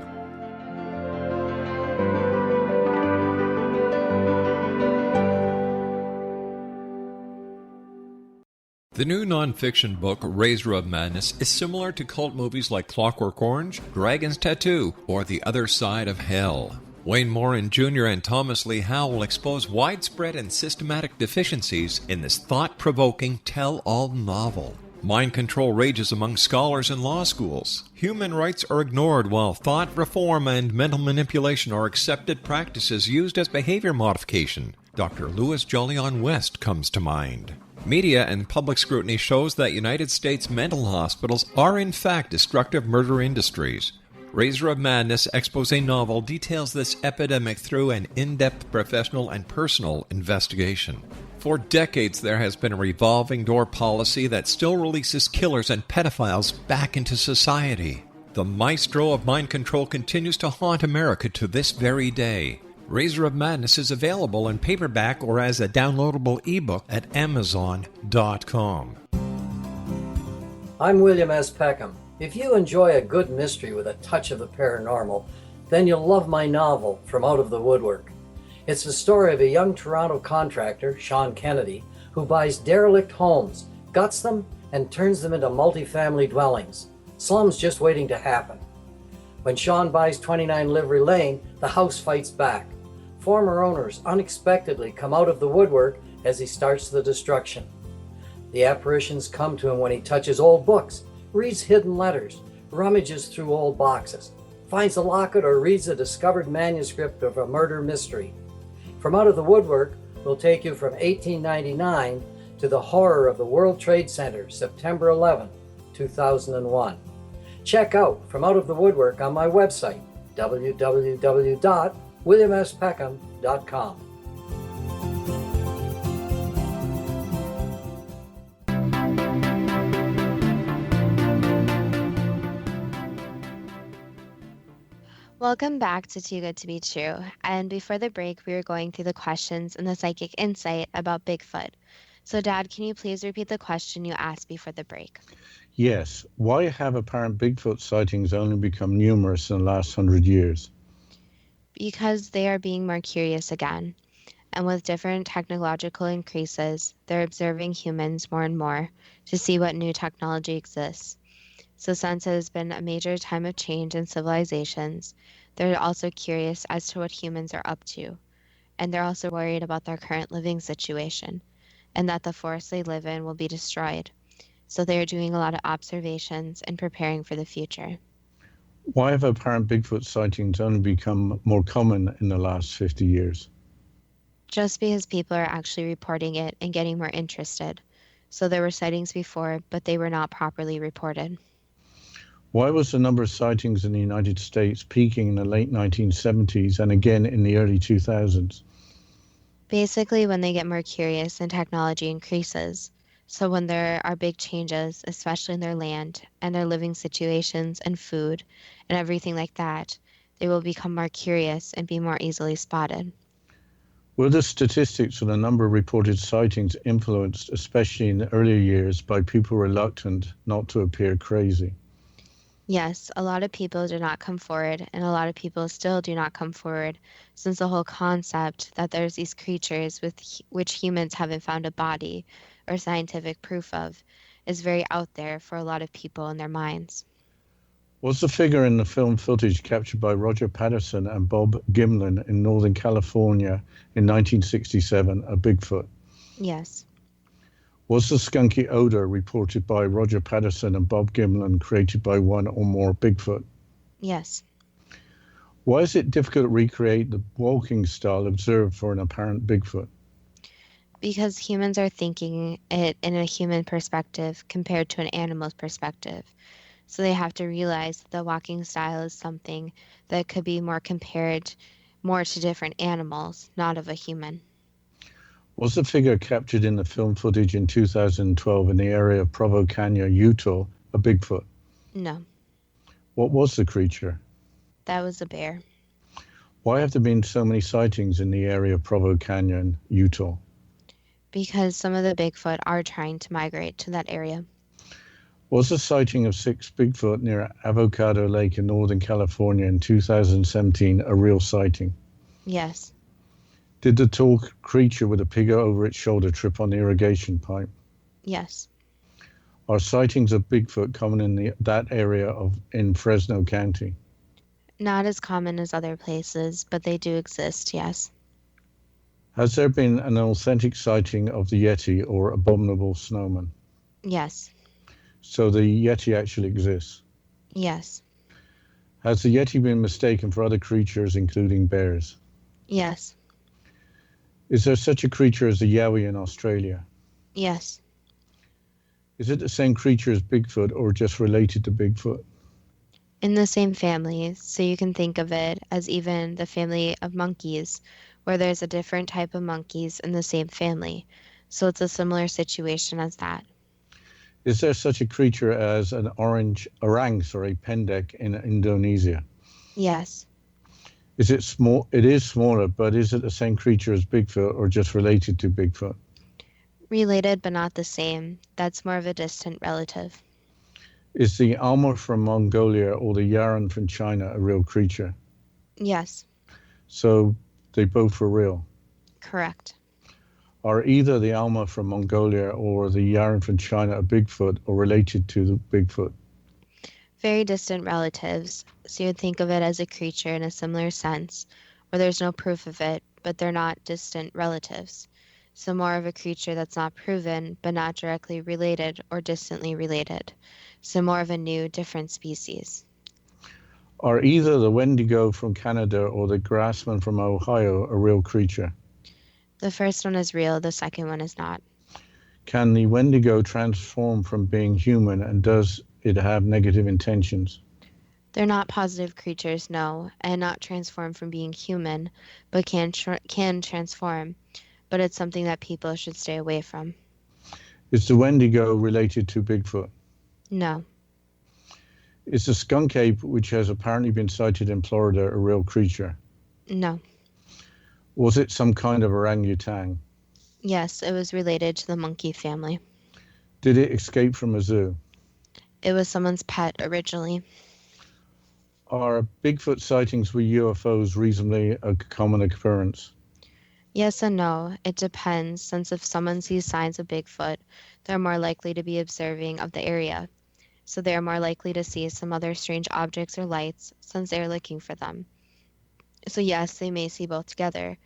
The new nonfiction book, Razor of Madness, is similar to cult movies like Clockwork Orange, Dragon's Tattoo, or The Other Side of Hell. Wayne Morin Jr. and Thomas Lee Howe will expose widespread and systematic deficiencies in this thought-provoking tell-all novel. Mind control rages among scholars in law schools. Human rights are ignored while thought reform and mental manipulation are accepted practices used as behavior modification. Dr. Louis Jolyon West comes to mind. Media and public scrutiny shows that United States mental hospitals are in fact destructive murder industries. Razor of Madness expose novel details this epidemic through an in-depth professional and personal investigation. For decades there has been a revolving door policy that still releases killers and pedophiles back into society. The maestro of mind control continues to haunt America to this very day. Razor of Madness is available in paperback or as a downloadable ebook at Amazon.com. I'm William S. Peckham. If you enjoy a good mystery with a touch of the paranormal, then you'll love my novel, From Out of the Woodwork. It's the story of a young Toronto contractor, Sean Kennedy, who buys derelict homes, guts them, and turns them into multifamily dwellings. Slums just waiting to happen. When Sean buys 29 Livery Lane, the house fights back. Former owners unexpectedly come out of the woodwork as he starts the destruction. The apparitions come to him when he touches old books, reads hidden letters, rummages through old boxes, finds a locket or reads a discovered manuscript of a murder mystery. From Out of the Woodwork will take you from 1899 to the horror of the World Trade Center, September 11, 2001. Check out From Out of the Woodwork on my website, www.williamspeckham.com. Welcome back to Too Good to Be True. And before the break, we were going through the questions and the psychic insight about Bigfoot. So, Dad, can you please repeat the question you asked before the break? Yes. Why have apparent Bigfoot sightings only become numerous in the last 100 years? Because they are being more curious again. And with different technological increases, they're observing humans more and more to see what new technology exists. So since it has been a major time of change in civilizations, they're also curious as to what humans are up to. And they're also worried about their current living situation and that the forest they live in will be destroyed. So they are doing a lot of observations and preparing for the future. Why have apparent Bigfoot sightings only become more common in the last 50 years? Just because people are actually reporting it and getting more interested. So there were sightings before, but they were not properly reported. Why was the number of sightings in the United States peaking in the late 1970s and again in the early 2000s? Basically, when they get more curious and technology increases. So when there are big changes, especially in their land and their living situations and food and everything like that, they will become more curious and be more easily spotted. Were the statistics for the number of reported sightings influenced, especially in the earlier years, by people reluctant not to appear crazy? Yes, a lot of people did not come forward, and a lot of people still do not come forward, since the whole concept that there's these creatures with which humans haven't found a body or scientific proof of is very out there for a lot of people in their minds. Was the figure in the film footage captured by Roger Patterson and Bob Gimlin in Northern California in 1967 a Bigfoot? Yes. Was the skunky odor reported by Roger Patterson and Bob Gimlin created by one or more Bigfoot? Yes. Why is it difficult to recreate the walking style observed for an apparent Bigfoot? Because humans are thinking it in a human perspective compared to an animal's perspective. So they have to realize that the walking style is something that could be more compared more to different animals, not of a human. Was the figure captured in the film footage in 2012 in the area of Provo Canyon, Utah, a Bigfoot? No, What was the creature? that was a bear. Why have there been so many sightings in the area of Provo Canyon, Utah? Because some of the Bigfoot are trying to migrate to that area. Was the sighting of 6 Bigfoot near Avocado Lake in Northern California in 2017 a real sighting? Yes. Did the tall creature with a pig over its shoulder trip on the irrigation pipe? Yes. Are sightings of Bigfoot common in that area in Fresno County? Not as common as other places, but they do exist, yes. Has there been an authentic sighting of the Yeti or abominable snowman? Yes. So the Yeti actually exists? Yes. Has the Yeti been mistaken for other creatures, including bears? Yes. Is there such a creature as the Yowie in Australia? Yes. Is it the same creature as Bigfoot or just related to Bigfoot? In the same family, so you can think of it as even the family of monkeys, where there's a different type of monkeys in the same family. So it's a similar situation as that. Is there such a creature as an orang pendek in Indonesia? Yes. Is it small? It is smaller, but is it the same creature as Bigfoot or just related to Bigfoot? Related but not the same. That's more of a distant relative. Is the Alma from Mongolia or the Yaren from China a real creature? Yes. So they both are real. Correct. Are either the Alma from Mongolia or the Yaren from China a Bigfoot or related to the Bigfoot? Very distant relatives, so you would think of it as a creature in a similar sense, where there's no proof of it, but they're not distant relatives. So more of a creature that's not proven, but not directly related or distantly related. So more of a new, different species. Are either the Wendigo from Canada or the Grassman from Ohio a real creature? The first one is real, the second one is not. Can the Wendigo transform from being human, and does it have negative intentions? They're not positive creatures, no, and not transformed from being human, but can transform. But it's something that people should stay away from. Is the Wendigo related to Bigfoot? No, Is the skunk ape, which has apparently been sighted in Florida, a real creature? no. Was it some kind of orangutan? Yes, it was related to the monkey family. Did it escape from a zoo? It was someone's pet originally. Are Bigfoot sightings with UFOs reasonably a common occurrence? Yes and no. It depends, since if someone sees signs of Bigfoot, they're more likely to be observing of the area. So they are more likely to see some other strange objects or lights, since they are looking for them. So yes, they may see both together,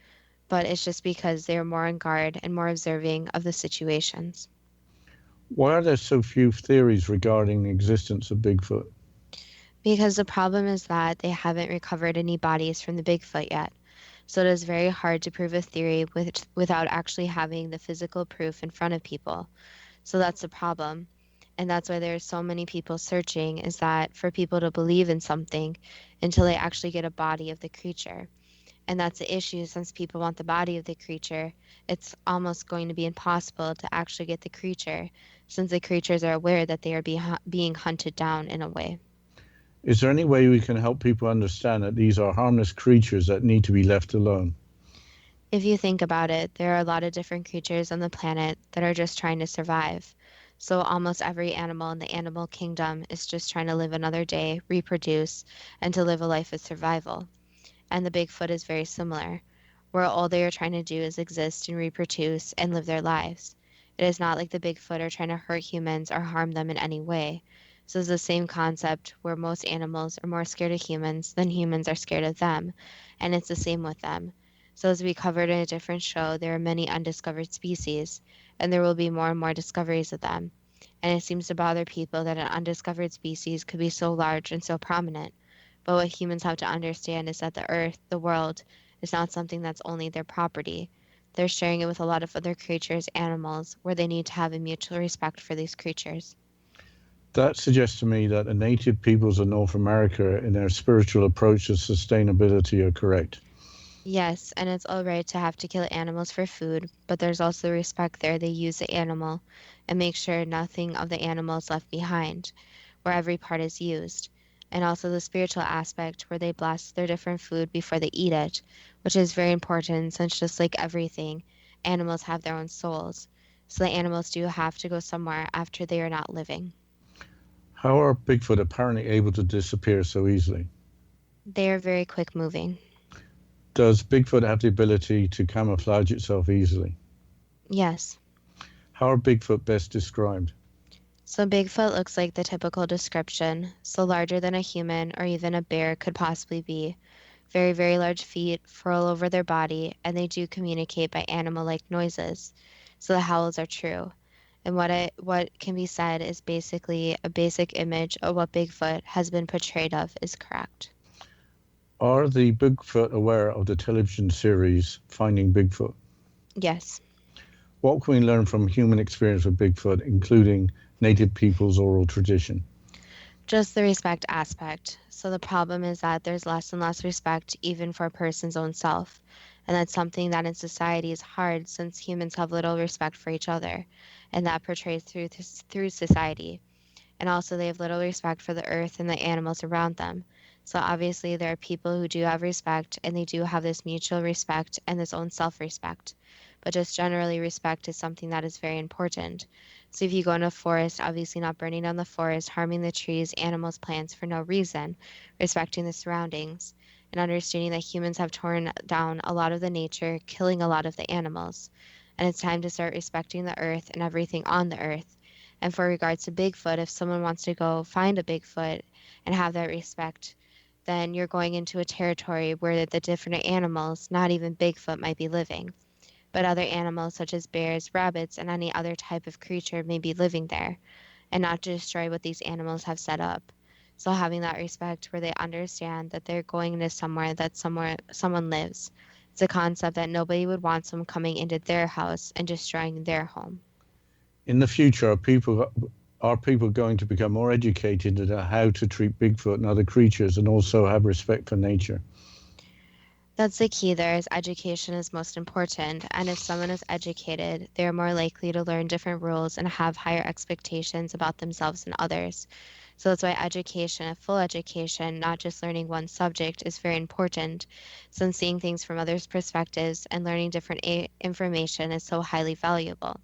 but it's just because they are more on guard and more observing of the situations. Why are there so few theories regarding the existence of Bigfoot? Because the problem is that they haven't recovered any bodies from the Bigfoot yet. So it is very hard to prove a theory without actually having the physical proof in front of people. So that's the problem. And that's why there's so many people searching, is that for people to believe in something until they actually get a body of the creature. And that's the issue, since people want the body of the creature, it's almost going to be impossible to actually get the creature, since the creatures are aware that they are being hunted down in a way. Is there any way we can help people understand that these are harmless creatures that need to be left alone? If you think about it, there are a lot of different creatures on the planet that are just trying to survive. So almost every animal in the animal kingdom is just trying to live another day, reproduce, and to live a life of survival. And the Bigfoot is very similar, where all they are trying to do is exist and reproduce and live their lives. It is not like the Bigfoot are trying to hurt humans or harm them in any way. So it's the same concept where most animals are more scared of humans than humans are scared of them, and it's the same with them. So as we covered in a different show, there are many undiscovered species, and there will be more and more discoveries of them. And it seems to bother people that an undiscovered species could be so large and so prominent. But what humans have to understand is that the earth, the world, is not something that's only their property. They're sharing it with a lot of other creatures, animals, where they need to have a mutual respect for these creatures. That suggests to me that the native peoples of North America in their spiritual approach to sustainability are correct. Yes, and it's all right to have to kill animals for food, but there's also respect there. They use the animal and make sure nothing of the animal is left behind, where every part is used. And also the spiritual aspect, where they bless their different food before they eat it, which is very important, since just like everything, animals have their own souls. So the animals do have to go somewhere after they are not living. How are Bigfoot apparently able to disappear so easily? They are very quick moving. Does Bigfoot have the ability to camouflage itself easily? Yes. How are Bigfoot best described? So Bigfoot looks like the typical description, so larger than a human or even a bear could possibly be. Very, very large feet, fur all over their body, and they do communicate by animal-like noises. So the howls are true. And what can be said is basically a basic image of what Bigfoot has been portrayed of is correct. Are the Bigfoot aware of the television series Finding Bigfoot? Yes. What can we learn from human experience with Bigfoot, including native people's oral tradition? Just the respect aspect. So the problem is that there's less and less respect even for a person's own self. And that's something that in society is hard, since humans have little respect for each other. And that portrays through society. And also they have little respect for the earth and the animals around them. So obviously there are people who do have respect, and they do have this mutual respect and this own self-respect. But just generally, respect is something that is very important. So if you go in a forest, obviously not burning down the forest, harming the trees, animals, plants for no reason, respecting the surroundings, and understanding that humans have torn down a lot of the nature, killing a lot of the animals. And it's time to start respecting the earth and everything on the earth. And for regards to Bigfoot, if someone wants to go find a Bigfoot and have that respect, then you're going into a territory where the different animals, not even Bigfoot, might be living. But other animals such as bears, rabbits, and any other type of creature may be living there, and not to destroy what these animals have set up. So having that respect where they understand that they're going into somewhere that someone lives. It's a concept that nobody would want someone coming into their house and destroying their home. In the future, are people going to become more educated about how to treat Bigfoot and other creatures and also have respect for nature? That's the key there is education is most important. And if someone is educated, they are more likely to learn different rules and have higher expectations about themselves and others. So that's why education, a full education, not just learning one subject, is very important. Since seeing things from others' perspectives and learning different information is so highly valuable.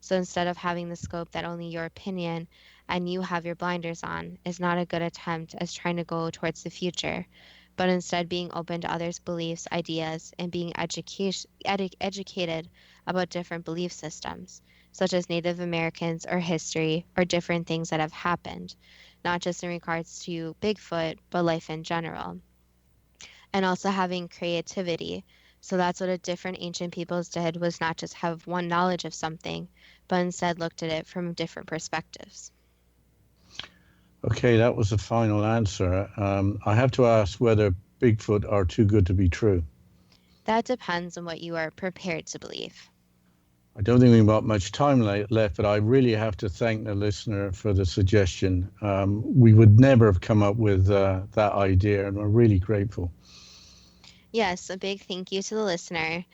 So instead of having the scope that only your opinion and you have your blinders on is not a good attempt as trying to go towards the future, but instead being open to others' beliefs, ideas, and being educated about different belief systems, such as Native Americans or history or different things that have happened, not just in regards to Bigfoot, but life in general. And also having creativity. So that's what a different ancient peoples did, was not just have one knowledge of something, but instead looked at it from different perspectives. Okay, that was the final answer. I have to ask whether Bigfoot are too good to be true. That depends on what you are prepared to believe. I don't think we've got much time left, but I really have to thank the listener for the suggestion. We would never have come up with that idea, and we're really grateful. Yes, a big thank you to the listener.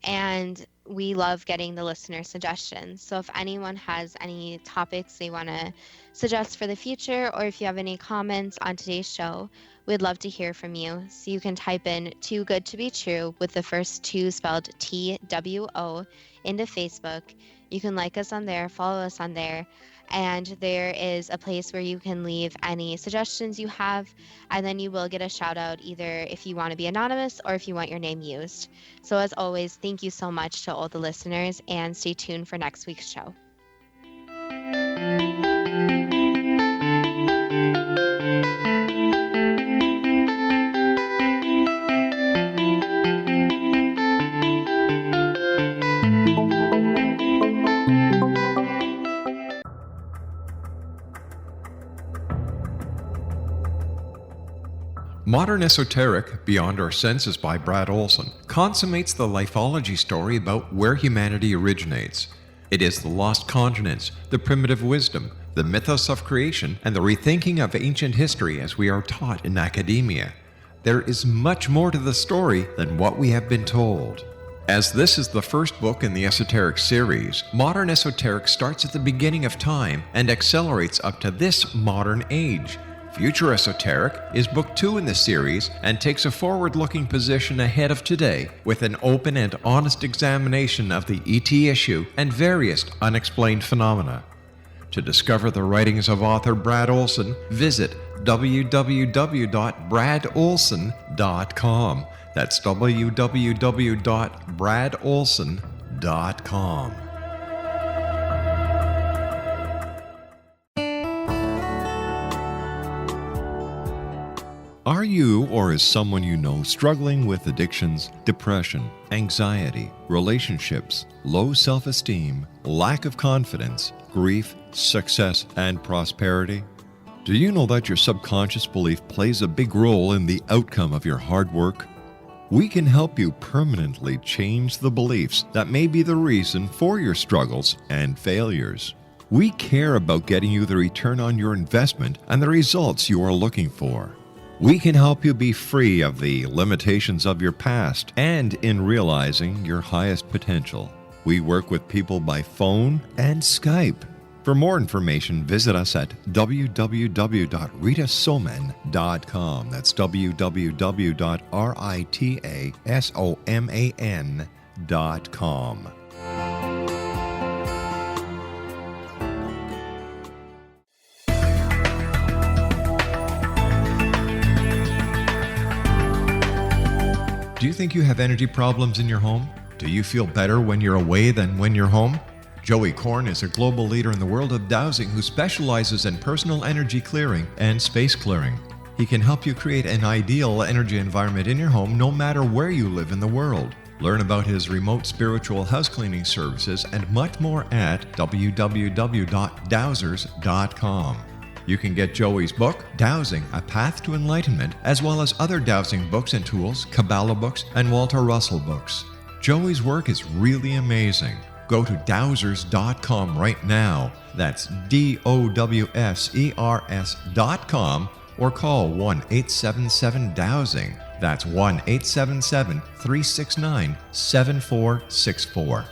And we love getting the listener suggestions. So if anyone has any topics they want to suggest for the future, or if you have any comments on today's show, we'd love to hear from you. So you can type in Too Good to Be True with the first two spelled TWO into Facebook. You can like us on there, follow us on there, and there is a place where you can leave any suggestions you have, and then you will get a shout out either if you want to be anonymous or if you want your name used. So as always, thank you so much to all the listeners, and stay tuned for next week's show. Modern Esoteric, Beyond Our Senses by Brad Olson, consummates the lifeology story about where humanity originates. It is the lost continents, the primitive wisdom, the mythos of creation, and the rethinking of ancient history as we are taught in academia. There is much more to the story than what we have been told. As this is the first book in the Esoteric series, Modern Esoteric starts at the beginning of time and accelerates up to this modern age. Future Esoteric is book 2 in the series and takes a forward-looking position ahead of today with an open and honest examination of the ET issue and various unexplained phenomena. To discover the writings of author Brad Olson, visit www.bradolson.com. That's www.bradolson.com. Are you or is someone you know struggling with addictions, depression, anxiety, relationships, low self-esteem, lack of confidence, grief, success, and prosperity? Do you know that your subconscious belief plays a big role in the outcome of your hard work? We can help you permanently change the beliefs that may be the reason for your struggles and failures. We care about getting you the return on your investment and the results you are looking for. We can help you be free of the limitations of your past and in realizing your highest potential. We work with people by phone and Skype. For more information, visit us at www.ritasoman.com. That's www.ritasoman.com. Do you think you have energy problems in your home? Do you feel better when you're away than when you're home? Joey Korn is a global leader in the world of dowsing who specializes in personal energy clearing and space clearing. He can help you create an ideal energy environment in your home no matter where you live in the world. Learn about his remote spiritual house cleaning services and much more at www.dowsers.com. You can get Joey's book, Dowsing, A Path to Enlightenment, as well as other dowsing books and tools, Kabbalah books, and Walter Russell books. Joey's work is really amazing. Go to dowsers.com right now. That's DOWSERS.com, or call 1-877-DOWSING. That's 1-877-369-7464.